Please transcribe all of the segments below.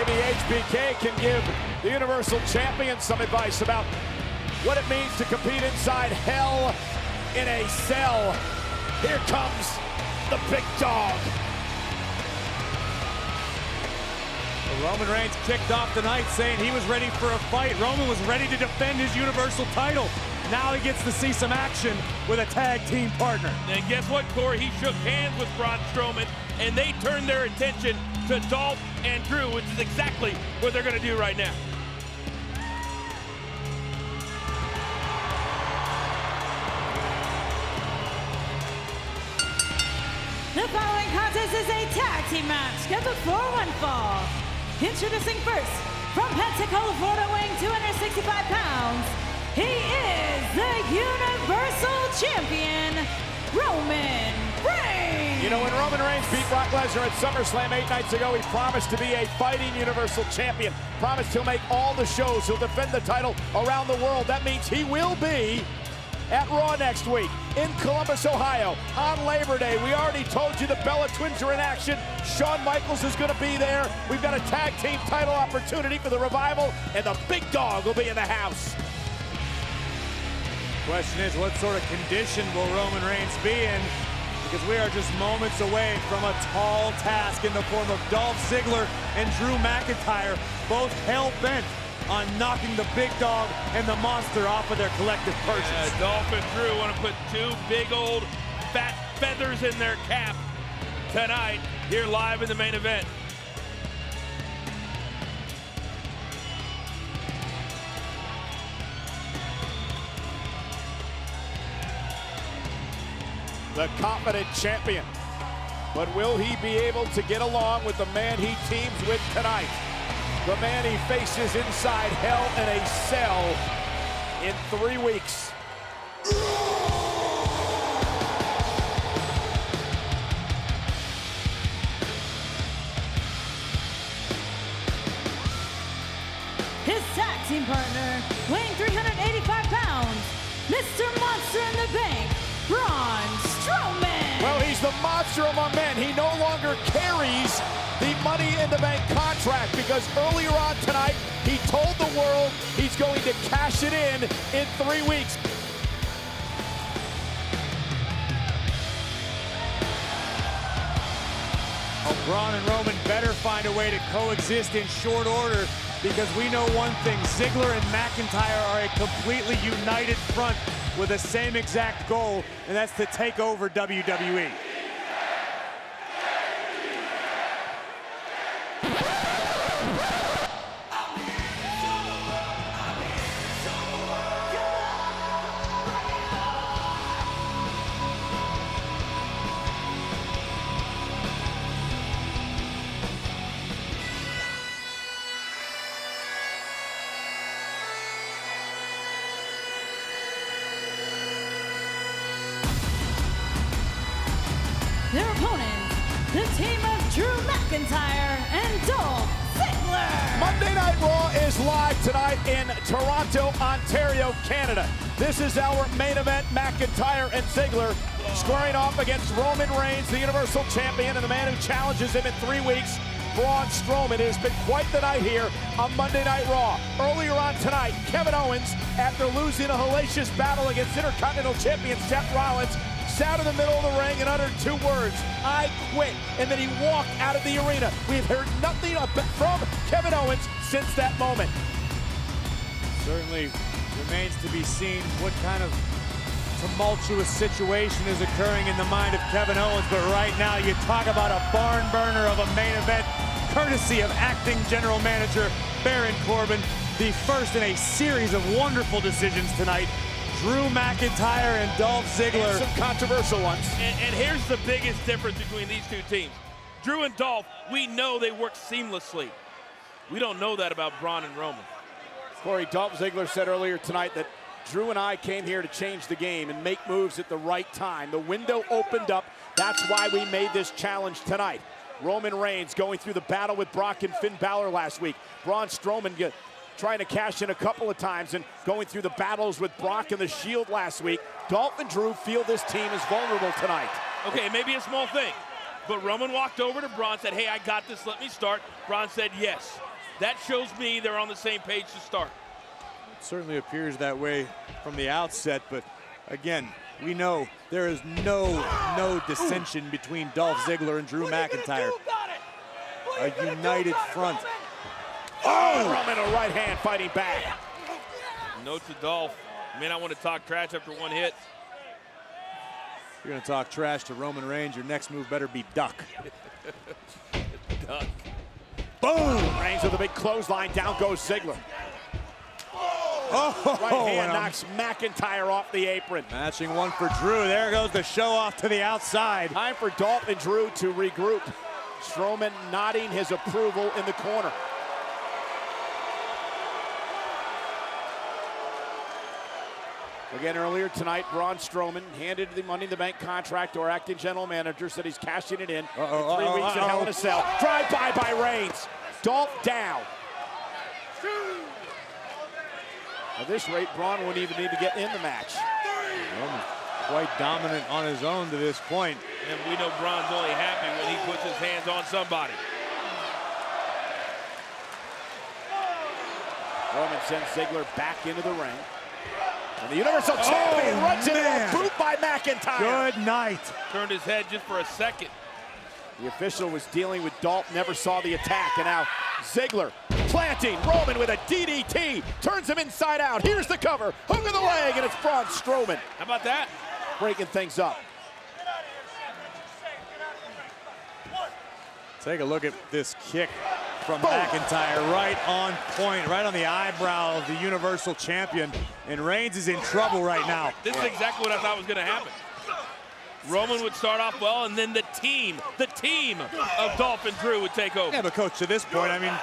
Maybe HBK can give the Universal Champion some advice about what it means to compete inside hell in a cell. Here comes the big dog. Roman Reigns kicked off the night saying he was ready for a fight. Roman was ready to defend his Universal title. Now he gets to see some action with a tag team partner. And guess what, Corey? He shook hands with Braun Strowman, and they turned their attention to Dolph and Drew, which is exactly what they're going to do right now. The following contest is a tag team match scheduled for one fall. Introducing first, from Pensacola, Florida, weighing 265 pounds, he is the Universal Champion, Roman Reigns. You know, when Roman Reigns beat Brock Lesnar at SummerSlam 8 nights ago, he promised to be a fighting Universal Champion. Promised he'll make all the shows. He'll defend the title around the world. That means he will be at Raw next week in Columbus, Ohio, on Labor Day. We already told you the Bella Twins are in action. Shawn Michaels is going to be there. We've got a tag team title opportunity for the Revival, and the big dog will be in the house. Question is, what sort of condition will Roman Reigns be in? Because we are just moments away from a tall task in the form of Dolph Ziggler and Drew McIntyre, both hell-bent on knocking the big dog and the monster off of their collective perches. Dolph and Drew want to put two big old fat feathers in their cap tonight here live in the main event. The confident champion. But will he be able to get along with the man he teams with tonight? The man he faces inside hell in a cell in 3 weeks. His tag team partner, weighing 385 pounds, Mr. Monster in the Bank, Braun Strowman. Well, he's the monster among men. He no longer carries the Money in the Bank contract because earlier on tonight, he told the world he's going to cash it in 3 weeks. Braun and Roman better find a way to coexist in short order, because we know one thing: Ziggler and McIntyre are a completely united front with the same exact goal, and that's to take over WWE. Their opponents, the team of Drew McIntyre and Dolph Ziggler. Monday Night Raw is live tonight in Toronto, Ontario, Canada. This is our main event. McIntyre and Ziggler squaring off against Roman Reigns, the Universal Champion, and the man who challenges him in 3 weeks, Braun Strowman. It has been quite the night here on Monday Night Raw. Earlier on tonight, Kevin Owens, after losing a hellacious battle against Intercontinental Champion Seth Rollins, sat in the middle of the ring and uttered 2 words: "I quit," and then he walked out of the arena. We've heard nothing from Kevin Owens since that moment. Certainly remains to be seen what kind of tumultuous situation is occurring in the mind of Kevin Owens, but right now you talk about a barn burner of a main event, courtesy of acting general manager Baron Corbin. The first in a series of wonderful decisions tonight: Drew McIntyre and Dolph Ziggler. And some controversial ones. And here's the biggest difference between these two teams. Drew and Dolph, we know they work seamlessly. We don't know that about Braun and Roman. Corey, Dolph Ziggler said earlier tonight that Drew and I came here to change the game and make moves at the right time. The window opened up. That's why we made this challenge tonight. Roman Reigns going through the battle with Brock and Finn Balor last week. Braun Strowman trying to cash in a couple of times and going through the battles with Brock and the Shield last week. Dolph and Drew feel this team is vulnerable tonight. Okay, maybe a small thing. But Roman walked over to Braun, said, hey, I got this, let me start. Braun said yes. That shows me they're on the same page to start. It certainly appears that way from the outset, but again, we know there is no dissension between Dolph Ziggler and Drew McIntyre. A united front. Oh! Roman a right hand fighting back. Note to Dolph, you may not want to talk trash after one hit. You're going to talk trash to Roman Reigns, your next move better be duck. Duck. Boom! Reigns with a big clothesline. Down goes Ziggler. Oh, Right hand knocks McIntyre off the apron. Matching one for Drew. There goes the show off to the outside. Time for Dolph and Drew to regroup. Strowman nodding his approval in the corner. Again, earlier tonight, Braun Strowman handed the Money in the Bank contract to our acting general manager, said he's cashing it in. 3 weeks in Hell in a Cell. Drive-by by Reigns. Dolph down. At this rate, Braun wouldn't even need to get in the match. Roman's quite dominant on his own to this point. And we know Braun's only happy when he puts his hands on somebody. Roman sends Ziggler back into the ring. And the Universal Champion runs into a boot by McIntyre. Good night. Turned his head just for a second. The official was dealing with Dolph, never saw the attack, and now Ziggler planting Roman with a DDT, turns him inside out. Here's the cover, hook of the leg, and it's Braun Strowman. How about that? Breaking things up. Take a look at this kick from McIntyre, right on point, right on the eyebrow of the Universal Champion. And Reigns is in trouble right now. This is exactly what I thought was going to happen. Roman would start off well, and then the team of Dolph and Drew would take over. Yeah, but Coach, to this point, I mean,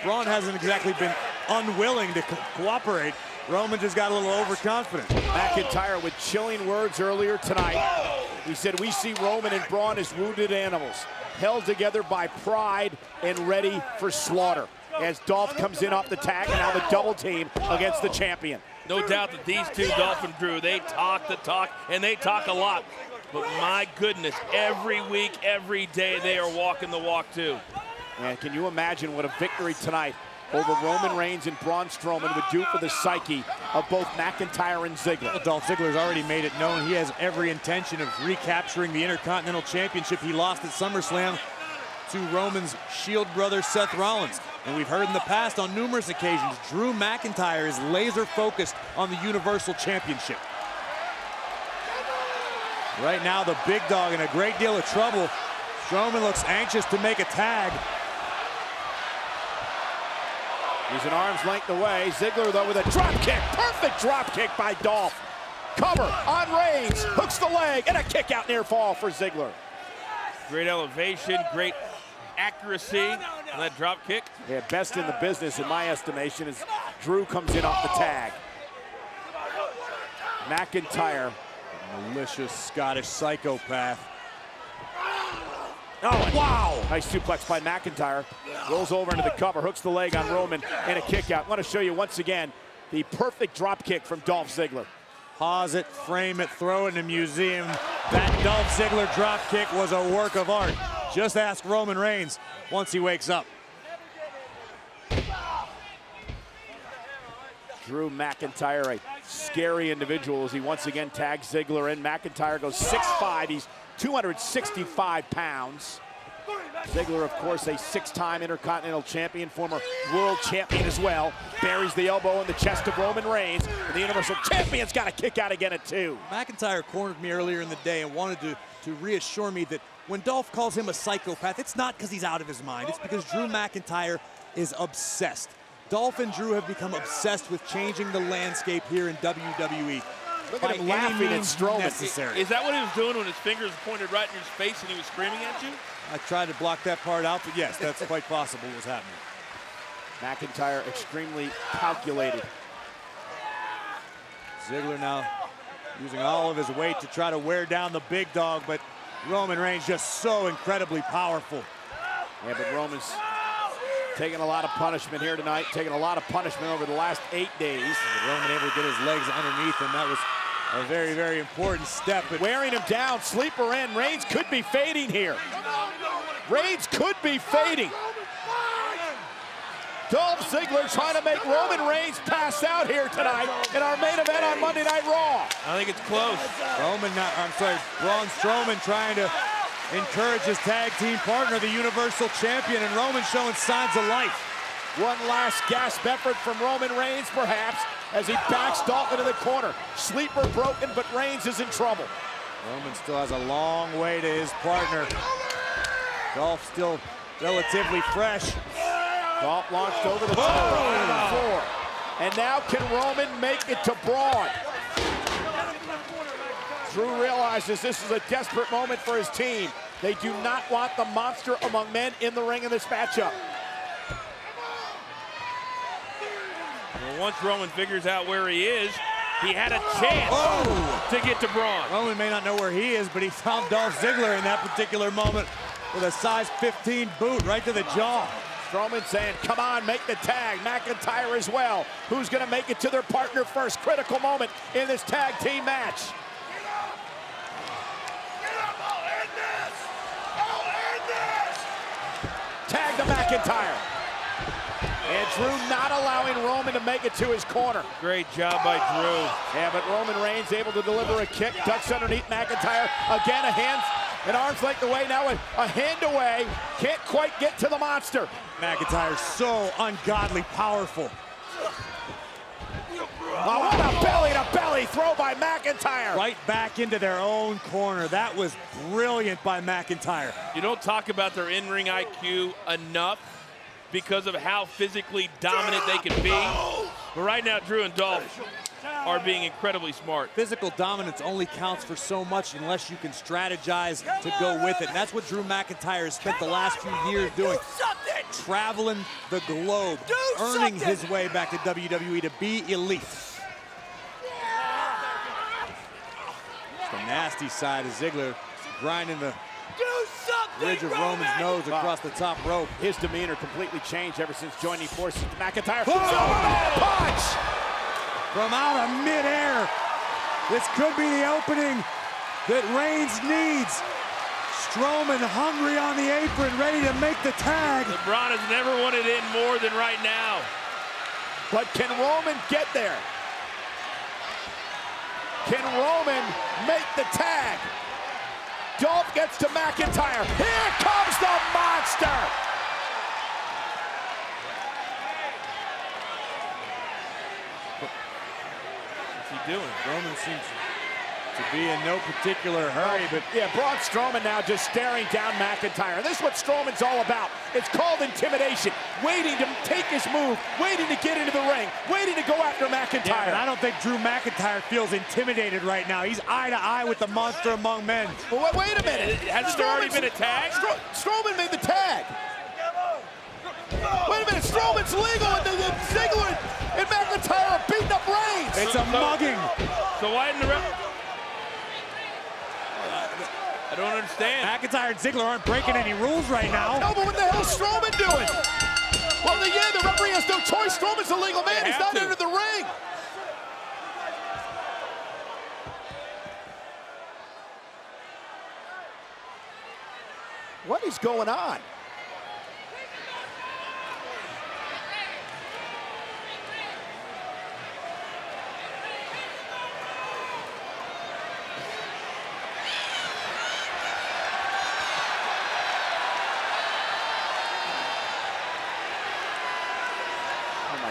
Braun hasn't exactly been unwilling to cooperate. Roman just got a little overconfident. McIntyre with chilling words earlier tonight. He said, we see Roman and Braun as wounded animals, held together by pride and ready for slaughter. As Dolph comes in off the tag, and now the double team against the champion. No doubt that these two, Dolph and Drew, they talk the talk, and they talk a lot. But my goodness, every week, every day, they are walking the walk too. And can you imagine what a victory tonight over Roman Reigns and Braun Strowman would do for the psyche of both McIntyre and Ziggler? Well, Dolph Ziggler's already made it known he has every intention of recapturing the Intercontinental Championship he lost at SummerSlam to Roman's Shield brother Seth Rollins. And we've heard in the past on numerous occasions, Drew McIntyre is laser focused on the Universal Championship. Right now, the big dog in a great deal of trouble. Strowman looks anxious to make a tag. He's an arm's length away. Ziggler, though, with a drop kick. Perfect drop kick by Dolph. Cover on Reigns. Hooks the leg, and a kick out near fall for Ziggler. Great elevation, great accuracy on that drop kick. Yeah, best in the business, in my estimation, as Drew comes in off the tag. McIntyre. Malicious Scottish psychopath. Oh, wow! Nice suplex by McIntyre. Rolls over into the cover, hooks the leg on Roman, and a kick out. I want to show you once again the perfect drop kick from Dolph Ziggler. Pause it, frame it, throw it in a museum. That Dolph Ziggler drop kick was a work of art. Just ask Roman Reigns once he wakes up. Drew McIntyre, a scary individual as he once again tags Ziggler in. McIntyre goes 6'5", he's 265 pounds. Ziggler, of course, a 6-time Intercontinental Champion, former World Champion as well. Buries the elbow in the chest of Roman Reigns, and the Universal Champion's got a kick out again at 2. McIntyre cornered me earlier in the day and wanted to reassure me that when Dolph calls him a psychopath, it's not because he's out of his mind. It's because Drew McIntyre is obsessed. Dolph and Drew have become obsessed with changing the landscape here in WWE. Look at him laughing at Strowman. Necessary. Is that what he was doing when his fingers pointed right in his face and he was screaming at you? I tried to block that part out, but yes, that's quite possible what's happening. McIntyre extremely calculated. Ziggler now using all of his weight to try to wear down the big dog, but Roman Reigns just so incredibly powerful. Yeah, but Roman's taking a lot of punishment here tonight, taking a lot of punishment over the last 8 days. Roman able to get his legs underneath him. That was A very, very important step. But Wearing him down, sleeper in. Reigns could be fading here. Reigns could be fading. Dolph Ziggler trying to make Roman Reigns pass out here tonight in our main event on Monday Night Raw. I think it's close. Braun Strowman trying to encourage his tag team partner, the Universal Champion, and Roman showing signs of life. One last gasp effort from Roman Reigns, perhaps, as he backs Dolph into the corner. Sleeper broken, but Reigns is in trouble. Roman still has a long way to his partner. Dolph still relatively fresh. Dolph launched over the top of the floor. And now can Roman make it to Braun? Drew realizes this is a desperate moment for his team. They do not want the monster among men in the ring in this matchup. Well, once Roman figures out where he is, he had a chance to get to Braun. Roman may not know where he is, but he found Dolph Ziggler in that particular moment with a size 15 boot right to the jaw. Strowman saying, come on, make the tag. McIntyre as well. Who's going to make it to their partner first? Critical moment in this tag team match. Tag to McIntyre. And Drew not allowing Roman to make it to his corner. Great job by Drew. Yeah, but Roman Reigns able to deliver a kick, ducks underneath McIntyre. Again, a hand, an arm's length away, now a hand away. Can't quite get to the monster. McIntyre so ungodly powerful. Oh, what a belly-to-belly throw by McIntyre. Right back into their own corner. That was brilliant by McIntyre. You don't talk about their in-ring IQ enough because of how physically dominant they can be. But right now, Drew and Dolph are being incredibly smart. Physical dominance only counts for so much unless you can strategize to go with it. And that's what Drew McIntyre has spent the last few years doing. Traveling the globe, earning his way back to WWE to be elite. The nasty side of Ziggler grinding the ridge of Roman's nose across the top rope. His demeanor completely changed ever since joining forces with McIntyre. Punch! From out of midair. This could be the opening that Reigns needs. Strowman hungry on the apron, ready to make the tag. LeBron has never wanted in more than right now. But can Roman get there? Can Roman make the tag? Dolph gets to McIntyre. Here comes the monster! What's he doing? Roman seems to be in no particular hurry, but yeah, Braun Strowman now just staring down McIntyre. This is what Strowman's all about. It's called intimidation. Waiting to take his move, waiting to get into the ring, waiting to go after McIntyre. yeah, but I don't think Drew McIntyre feels intimidated right now. He's eye to eye with the monster among men. Well, wait a minute. Hasn't there already been a tag? Strowman made the tag. Wait a minute, Strowman's legal, and Ziggler and McIntyre are beating up Reigns. It's a mugging. So why didn't the ref? I don't understand. McIntyre and Ziggler aren't breaking any rules right now. No, but what the hell is Strowman doing? Well, yeah, the referee has no choice. Strowman's a legal man. He's not into the ring. What is going on?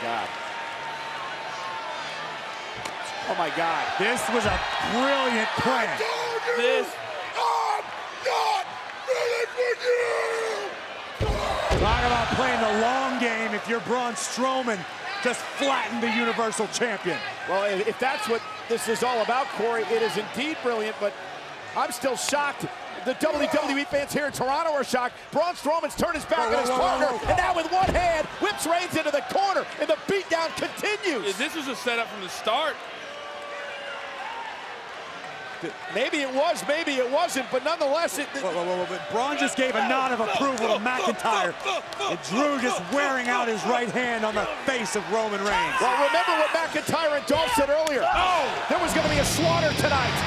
God. Oh my God. This was a brilliant plan. This. I'm not ready for you! Talk about playing the long game. If you're Braun Strowman, just flatten the Universal Champion. Well, if that's what this is all about, Corey, it is indeed brilliant, but I'm still shocked. The WWE fans here in Toronto are shocked. Braun Strowman's turned his back on his partner, and now with one hand, whips Reigns into the corner, and the beatdown continues. This was a setup from the start. Maybe it was, maybe it wasn't, but nonetheless, Braun just gave a nod of approval to McIntyre. And Drew just wearing out his right hand on the face of Roman Reigns. well, remember what McIntyre and Dolph said earlier. Oh, there was going to be a slaughter tonight.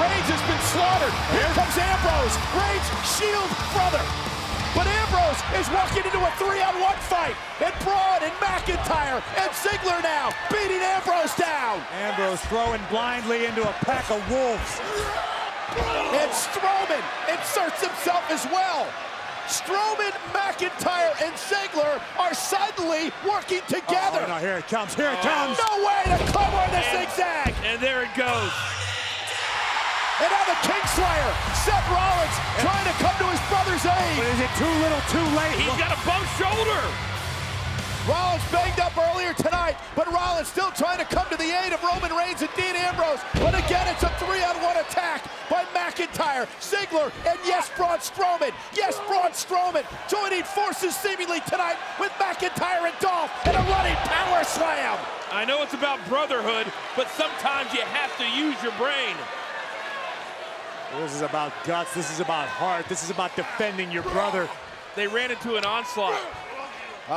Reigns has been slaughtered. Here comes Ambrose, Reigns' Shield brother. But Ambrose is walking into a 3-on-1 fight. And Braun and McIntyre and Ziggler now beating Ambrose down. Ambrose throwing blindly into a pack of wolves. And Strowman inserts himself as well. Strowman, McIntyre, and Ziggler are suddenly working together. Oh, no, here it comes, here it comes. No way to cover the zigzag. And there it goes. And now the Kingslayer, Seth Rollins, trying to come to his brother's aid. But is it too little, too late? He's got a bum shoulder. Rollins banged up earlier tonight, but Rollins still trying to come to the aid of Roman Reigns and Dean Ambrose. But again, it's a 3-on-1 attack by McIntyre, Ziggler, and yes, Braun Strowman. Yes, Braun Strowman joining forces seemingly tonight with McIntyre and Dolph in a running power slam. I know it's about brotherhood, but sometimes you have to use your brain. This is about guts, this is about heart, this is about defending your brother. They ran into an onslaught.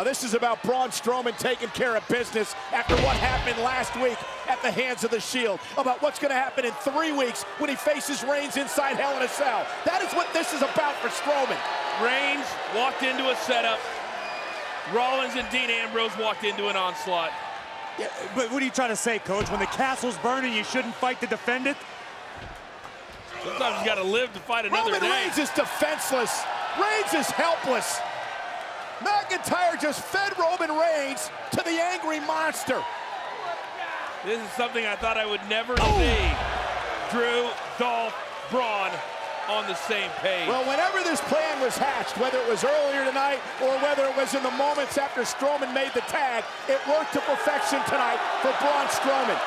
This is about Braun Strowman taking care of business after what happened last week at the hands of the Shield. About what's going to happen in 3 weeks when he faces Reigns inside Hell in a Cell. That is what this is about for Strowman. Reigns walked into a setup. Rollins and Dean Ambrose walked into an onslaught. Yeah, but what are you trying to say, Coach? When the castle's burning, you shouldn't fight to defend it? Sometimes you got to live to fight another Roman day. Reigns is defenseless. Reigns is helpless. McIntyre just fed Roman Reigns to the angry monster. This is something I thought I would never see. Drew, Dolph, Braun on the same page. Well, whenever this plan was hatched, whether it was earlier tonight or whether it was in the moments after Strowman made the tag, it worked to perfection tonight for Braun Strowman.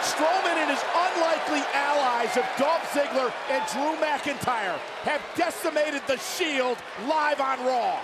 Strowman and his unlikely allies of Dolph Ziggler and Drew McIntyre have decimated the Shield live on Raw.